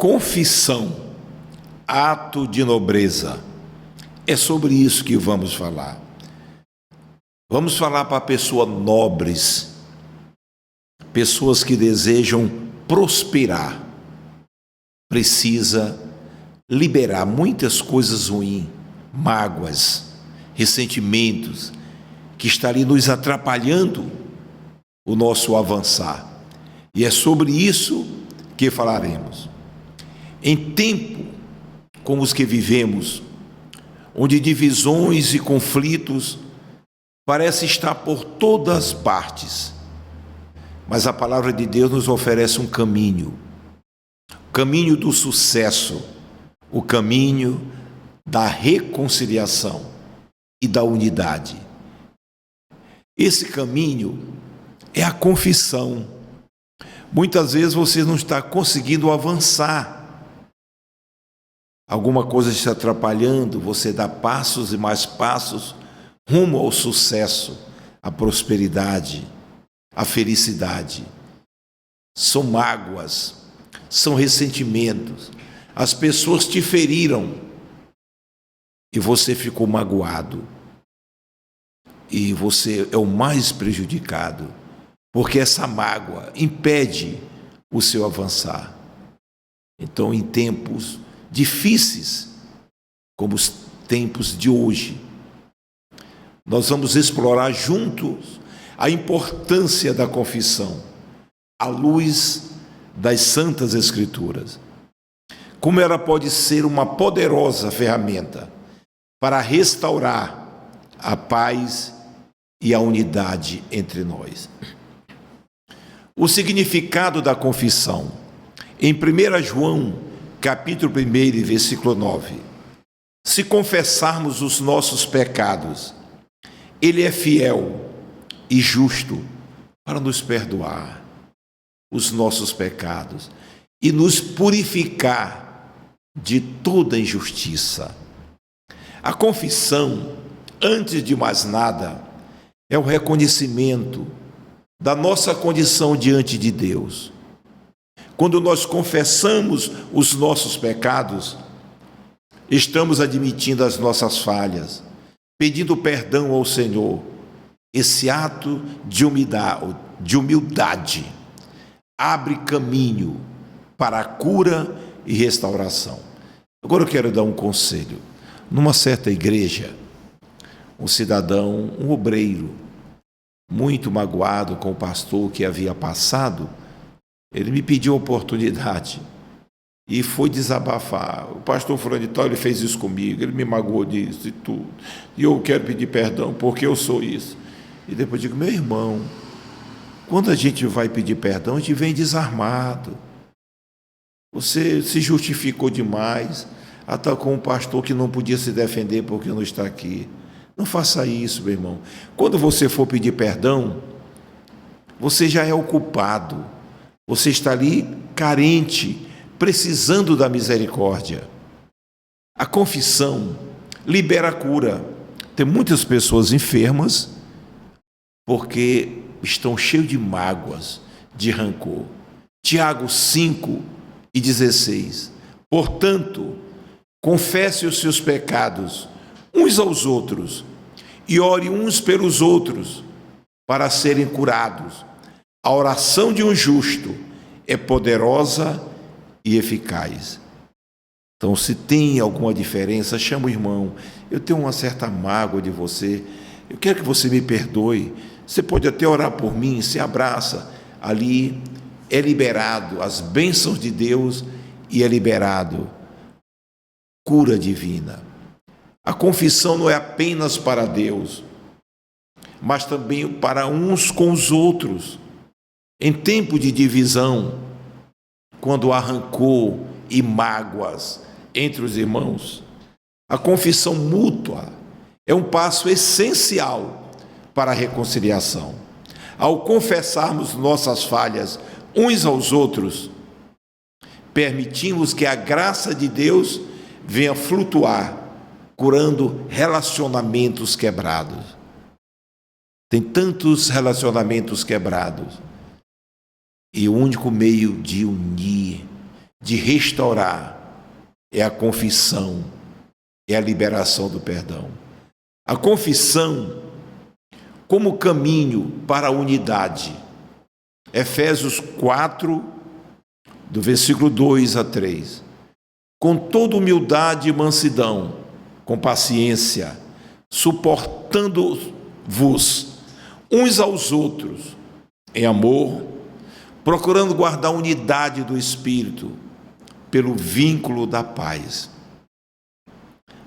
Confissão, ato de nobreza. É sobre isso que vamos falar. Vamos falar para pessoas nobres, pessoas que desejam prosperar. Precisa liberar muitas coisas ruins, mágoas, ressentimentos, que está ali nos atrapalhando o nosso avançar. E é sobre isso que falaremos. Em tempo como os que vivemos, onde divisões e conflitos parecem estar por todas as partes, mas a palavra de Deus nos oferece um caminho, o caminho do sucesso, o caminho da reconciliação e da unidade. Esse caminho é a confissão. Muitas vezes você não está conseguindo avançar. Alguma coisa está atrapalhando, você dá passos e mais passos rumo ao sucesso, à prosperidade, à felicidade. São mágoas, são ressentimentos. As pessoas te feriram e você ficou magoado. E você é o mais prejudicado, porque essa mágoa impede o seu avançar. Então, em tempos difíceis, como os tempos de hoje, nós vamos explorar juntos a importância da confissão, à luz das Santas Escrituras. Como ela pode ser uma poderosa ferramenta para restaurar a paz e a unidade entre nós. O significado da confissão. Em 1 João, capítulo 1, versículo 9. Se confessarmos os nossos pecados, Ele é fiel e justo para nos perdoar os nossos pecados e nos purificar de toda injustiça. A confissão, antes de mais nada, é o reconhecimento da nossa condição diante de Deus. Quando nós confessamos os nossos pecados, estamos admitindo as nossas falhas, pedindo perdão ao Senhor. Esse ato de humildade abre caminho para a cura e restauração. Agora eu quero dar um conselho. Numa certa igreja, um cidadão, um obreiro, muito magoado com o pastor que havia passado, ele me pediu a oportunidade e foi desabafar. O pastor fulano de tal, ele fez isso comigo, ele me magoou disso e tudo. E eu quero pedir perdão porque eu sou isso. E depois eu digo, meu irmão, quando a gente vai pedir perdão, a gente vem desarmado. Você se justificou demais, atacou um pastor que não podia se defender porque não está aqui. Não faça isso, meu irmão. Quando você for pedir perdão, você já é o culpado. Você está ali carente, precisando da misericórdia. A confissão libera a cura. Tem muitas pessoas enfermas porque estão cheios de mágoas, de rancor. Tiago 5:16. Portanto, confesse os seus pecados uns aos outros e ore uns pelos outros para serem curados. A oração de um justo é poderosa e eficaz. Então, se tem alguma diferença, chama o irmão. Eu tenho uma certa mágoa de você. Eu quero que você me perdoe. Você pode até orar por mim, se abraça. Ali é liberado as bênçãos de Deus e é liberado cura divina. A confissão não é apenas para Deus, mas também para uns com os outros. Em tempo de divisão, quando há rancor e mágoas entre os irmãos, a confissão mútua é um passo essencial para a reconciliação. Ao confessarmos nossas falhas uns aos outros, permitimos que a graça de Deus venha flutuar, curando relacionamentos quebrados. Tem tantos relacionamentos quebrados. E o único meio de unir, de restaurar é a confissão, é a liberação do perdão. A confissão como caminho para a unidade. Efésios 4, do versículo 2 a 3. Com toda humildade e mansidão, com paciência, suportando-vos uns aos outros, em amor, procurando guardar a unidade do Espírito, pelo vínculo da paz.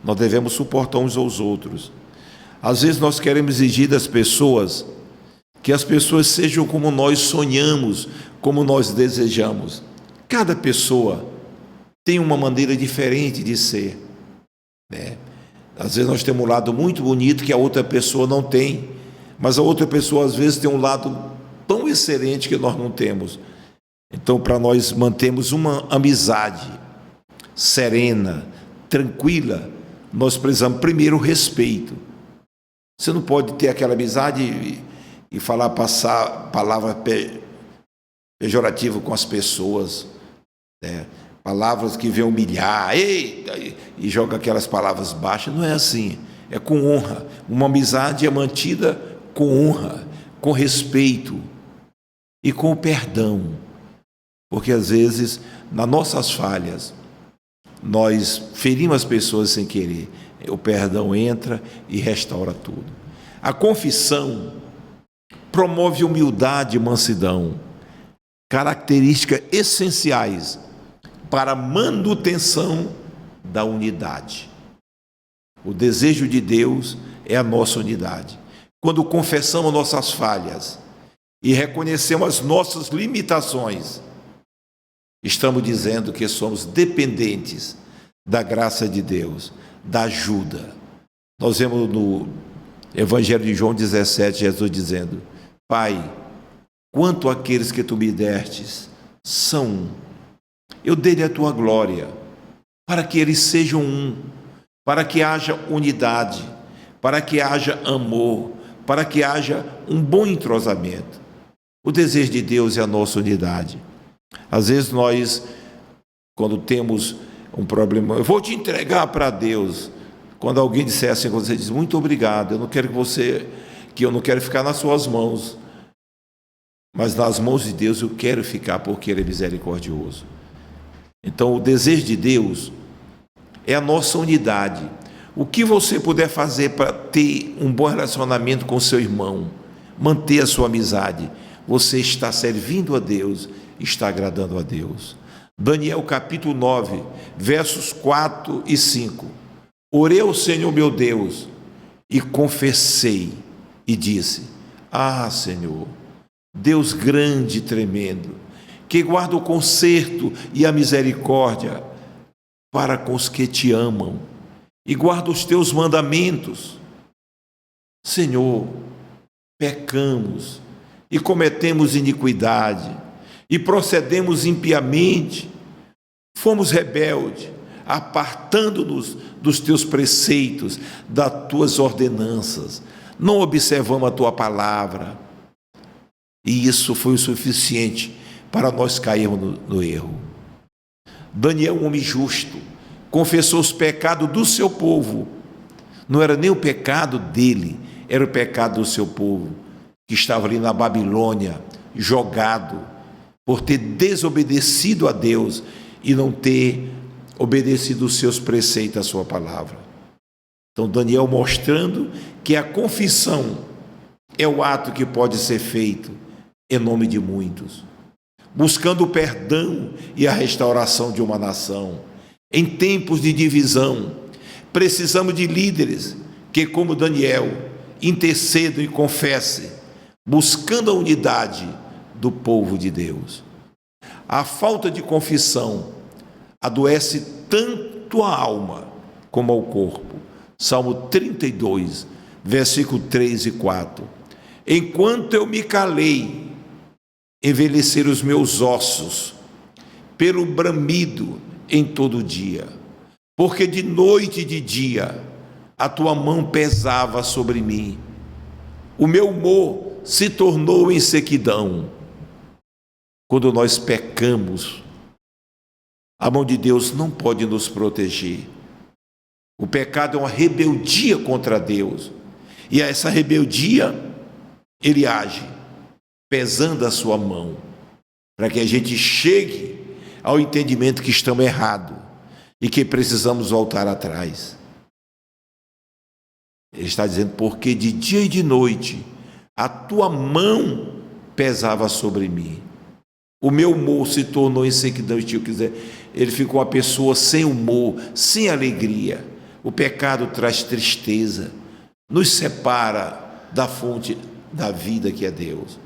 Nós devemos suportar uns aos outros. Às vezes nós queremos exigir das pessoas que as pessoas sejam como nós sonhamos, como nós desejamos. Cada pessoa tem uma maneira diferente de ser, né? Às vezes nós temos um lado muito bonito que a outra pessoa não tem, mas a outra pessoa às vezes tem um lado tão excelente que nós não temos. Então, para nós mantermos uma amizade serena, tranquila, nós precisamos primeiro respeito. Você não pode ter aquela amizade e passar palavra pejorativa com as pessoas, né? Palavras que vêm humilhar, e joga aquelas palavras baixas. Não é assim, é com honra. Uma amizade é mantida com honra, com respeito e com o perdão. Porque às vezes, nas nossas falhas, nós ferimos as pessoas sem querer. O perdão entra e restaura tudo. A confissão promove humildade e mansidão, características essenciais para a manutenção da unidade. O desejo de Deus é a nossa unidade. Quando confessamos nossas falhas e reconhecemos as nossas limitações, estamos dizendo que somos dependentes da graça de Deus, da ajuda. Nós vemos no Evangelho de João 17, Jesus dizendo: Pai, quanto àqueles que tu me destes são um, eu dei-lhe a tua glória, para que eles sejam um, para que haja unidade, para que haja amor, para que haja um bom entrosamento. O desejo de Deus é a nossa unidade. Às vezes nós, quando temos um problema, eu vou te entregar para Deus. Quando alguém disser assim, quando você diz, muito obrigado, eu não quero que eu não quero ficar nas suas mãos, mas nas mãos de Deus eu quero ficar, porque Ele é misericordioso. Então o desejo de Deus é a nossa unidade. O que você puder fazer para ter um bom relacionamento com seu irmão, manter a sua amizade, você está servindo a Deus, está agradando a Deus. Daniel capítulo 9, versos 4 e 5. Orei ao Senhor meu Deus e confessei e disse: Ah, Senhor, Deus grande e tremendo, que guarda o conserto e a misericórdia para com os que te amam e guarda os teus mandamentos. Senhor, pecamos e cometemos iniquidade e procedemos impiamente, fomos rebeldes, apartando-nos dos teus preceitos, das tuas ordenanças, não observamos a tua palavra, e isso foi o suficiente para nós cairmos no erro. Daniel, um homem justo, confessou os pecados do seu povo. Não era nem o pecado dele, era o pecado do seu povo, que estava ali na Babilônia, jogado, por ter desobedecido a Deus e não ter obedecido os seus preceitos, a sua palavra. Então Daniel mostrando que a confissão é o ato que pode ser feito em nome de muitos, buscando o perdão e a restauração de uma nação. Em tempos de divisão, precisamos de líderes que, como Daniel, intercedam e confessem, buscando a unidade do povo de Deus. A falta de confissão adoece tanto a alma como ao corpo. Salmo 32, versículo 3 e 4. Enquanto eu me calei, envelheceram os meus ossos, pelo bramido em todo dia, porque de noite e de dia a tua mão pesava sobre mim, o meu humor se tornou em sequidão. Quando nós pecamos, A mão de Deus não pode nos proteger. O pecado é uma rebeldia contra Deus. E a essa rebeldia, ele age, pesando a sua mão, para que a gente chegue ao entendimento que estamos errados e que precisamos voltar atrás. Ele está dizendo, porque de dia e de noite a tua mão pesava sobre mim. O meu humor se tornou insequidão. Ele ficou uma pessoa sem humor, sem alegria. O pecado traz tristeza, nos separa da fonte da vida que é Deus.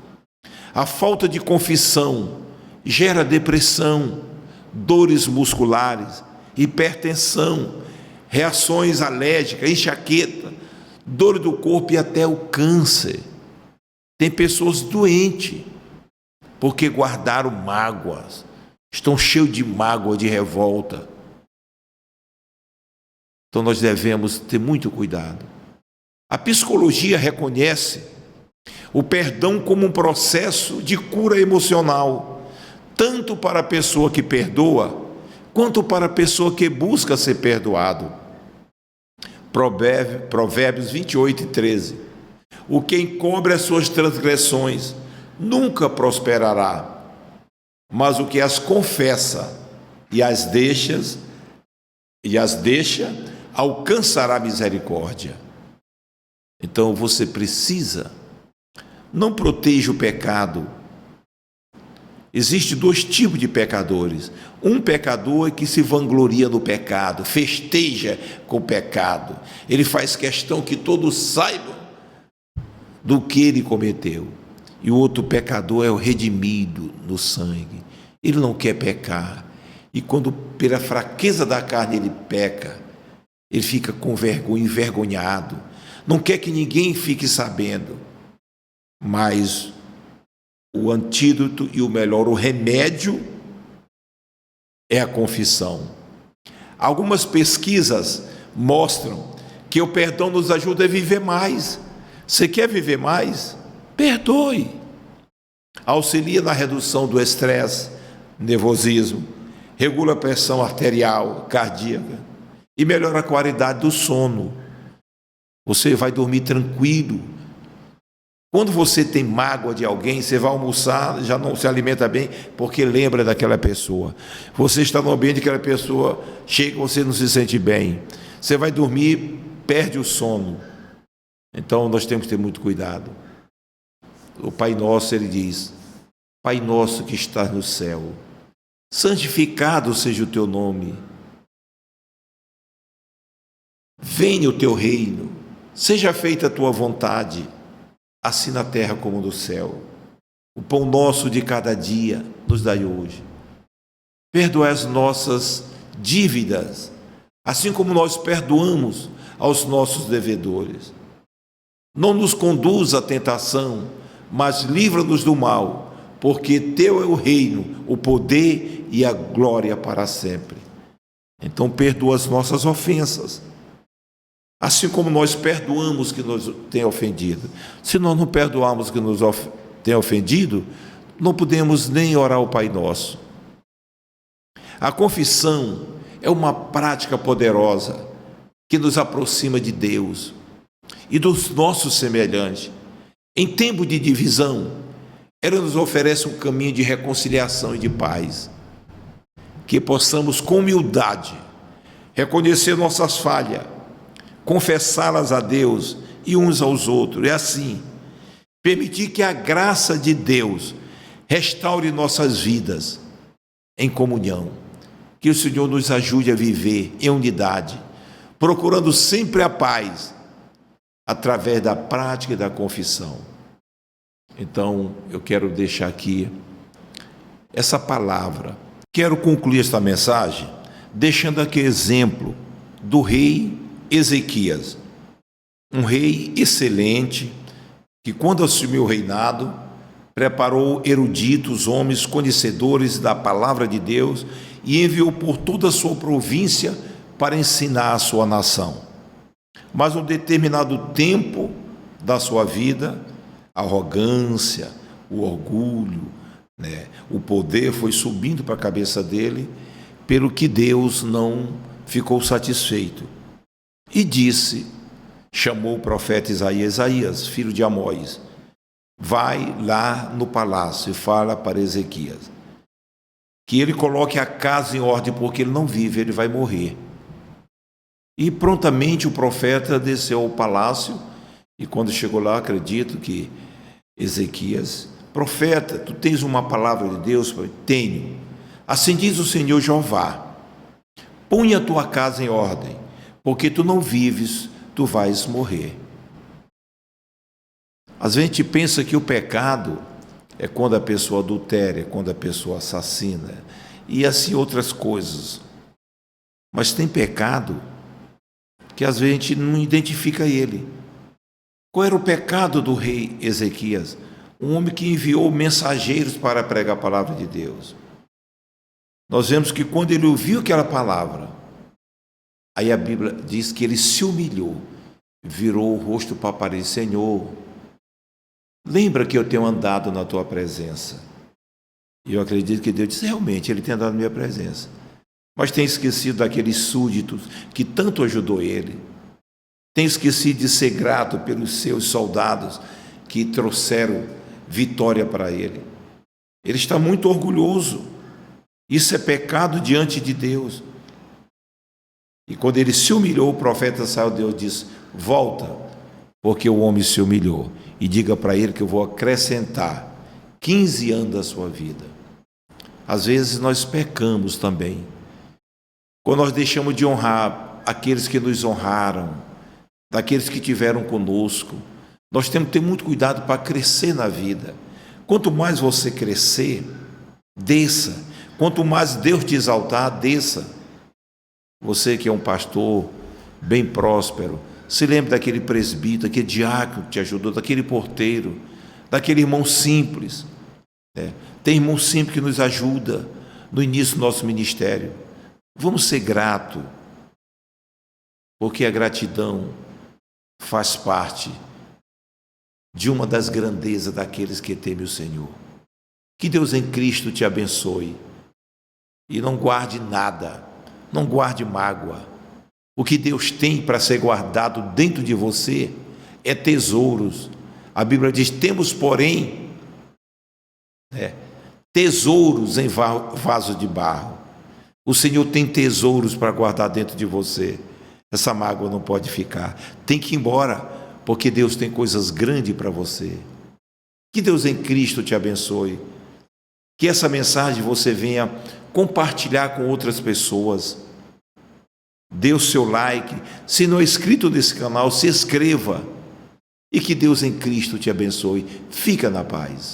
A falta de confissão gera depressão, dores musculares, hipertensão, reações alérgicas, enxaqueca, dor do corpo e até o câncer. Tem pessoas doentes porque guardaram mágoas, estão cheios de mágoa, de revolta. Então nós devemos ter muito cuidado. A psicologia reconhece o perdão como um processo de cura emocional, tanto para a pessoa que perdoa, quanto para a pessoa que busca ser perdoado. Provérbios 28:13. O que encobre as suas transgressões nunca prosperará, mas o que as confessa e as deixa alcançará misericórdia. Então você precisa, não proteja o pecado. Existem dois tipos de pecadores. Um pecador é que se vangloria no pecado, festeja com o pecado. Ele faz questão que todos saibam do que ele cometeu. E o outro pecador é o redimido no sangue. Ele não quer pecar. E quando pela fraqueza da carne ele peca, ele fica com vergonha, envergonhado. Não quer que ninguém fique sabendo. Mas o antídoto e o melhor, o remédio, é a confissão. Algumas pesquisas mostram que o perdão nos ajuda a viver mais. Você quer viver mais? Perdoe. Auxilia na redução do estresse, nervosismo, regula a pressão arterial, cardíaca e melhora a qualidade do sono. Você vai dormir tranquilo. Quando você tem mágoa de alguém, você vai almoçar, já não se alimenta bem, porque lembra daquela pessoa. Você está no ambiente que aquela pessoa chega e você não se sente bem. Você vai dormir, perde o sono. Então nós temos que ter muito cuidado. O Pai Nosso, ele diz: Pai nosso que estás no céu, santificado seja o teu nome. Venha o teu reino, seja feita a tua vontade, assim na terra como no céu. O pão nosso de cada dia nos dai hoje. Perdoai as nossas dívidas, assim como nós perdoamos aos nossos devedores. Não nos conduza à tentação, mas livra-nos do mal, porque teu é o reino, o poder e a glória para sempre. Então perdoa as nossas ofensas, assim como nós perdoamos que nos tem ofendido. Se nós não perdoarmos que nos tem ofendido, não podemos nem orar o Pai Nosso. A confissão é uma prática poderosa que nos aproxima de Deus e dos nossos semelhantes. Em tempo de divisão, ela nos oferece um caminho de reconciliação e de paz. Que possamos com humildade reconhecer nossas falhas, confessá-las a Deus e uns aos outros, e assim permitir que a graça de Deus restaure nossas vidas em comunhão. Que o Senhor nos ajude a viver em unidade, procurando sempre a paz, através da prática e da confissão. Então, eu quero deixar aqui essa palavra. Quero concluir esta mensagem deixando aqui exemplo do rei Ezequias, um rei excelente, que quando assumiu o reinado, preparou eruditos, homens conhecedores da palavra de Deus e enviou por toda a sua província para ensinar a sua nação. Mas um determinado tempo da sua vida, a arrogância, o orgulho, o poder foi subindo para a cabeça dele, pelo que Deus não ficou satisfeito. E disse, chamou o profeta Isaías, filho de Amós, vai lá no palácio e fala para Ezequias que ele coloque a casa em ordem, porque ele não vive, ele vai morrer. E prontamente o profeta desceu ao palácio, e quando chegou lá, acredito que Ezequias, profeta, tu tens uma palavra de Deus? Tenho. Assim diz o Senhor Jeová, põe a tua casa em ordem, porque tu não vives, tu vais morrer. Às vezes a gente pensa que o pecado é quando a pessoa adultera, é quando a pessoa assassina, e assim outras coisas. Mas tem pecado que às vezes a gente não identifica ele. Qual era o pecado do rei Ezequias? Um homem que enviou mensageiros para pregar a palavra de Deus. Nós vemos que quando ele ouviu aquela palavra, aí a Bíblia diz que ele se humilhou, virou o rosto para a parede. Senhor, lembra que eu tenho andado na tua presença. E eu acredito que Deus disse, realmente, ele tem andado na minha presença. Mas tem esquecido daqueles súditos que tanto ajudou ele. Tem esquecido de ser grato pelos seus soldados que trouxeram vitória para ele. Ele está muito orgulhoso. Isso é pecado diante de Deus. E quando ele se humilhou, o profeta saiu, Deus disse, volta, porque o homem se humilhou. E diga para ele que eu vou acrescentar 15 anos da sua vida. Às vezes nós pecamos também. Quando nós deixamos de honrar aqueles que nos honraram, daqueles que tiveram conosco, nós temos que ter muito cuidado para crescer na vida. Quanto mais você crescer, desça. Quanto mais Deus te exaltar, desça. Você que é um pastor bem próspero, se lembre daquele presbítero, daquele diácono que te ajudou, daquele porteiro, daquele irmão simples. Tem irmão simples que nos ajuda no início do nosso ministério. Vamos ser gratos, porque a gratidão faz parte de uma das grandezas daqueles que temem o Senhor. Que Deus em Cristo te abençoe. E não guarde nada, não guarde mágoa. O que Deus tem para ser guardado dentro de você é tesouros. A Bíblia diz, temos, porém, tesouros em vaso de barro. O Senhor tem tesouros para guardar dentro de você. Essa mágoa não pode ficar. Tem que ir embora, porque Deus tem coisas grandes para você. Que Deus em Cristo te abençoe. Que essa mensagem você venha compartilhar com outras pessoas. Dê o seu like. Se não é inscrito nesse canal, se inscreva. E que Deus em Cristo te abençoe. Fica na paz.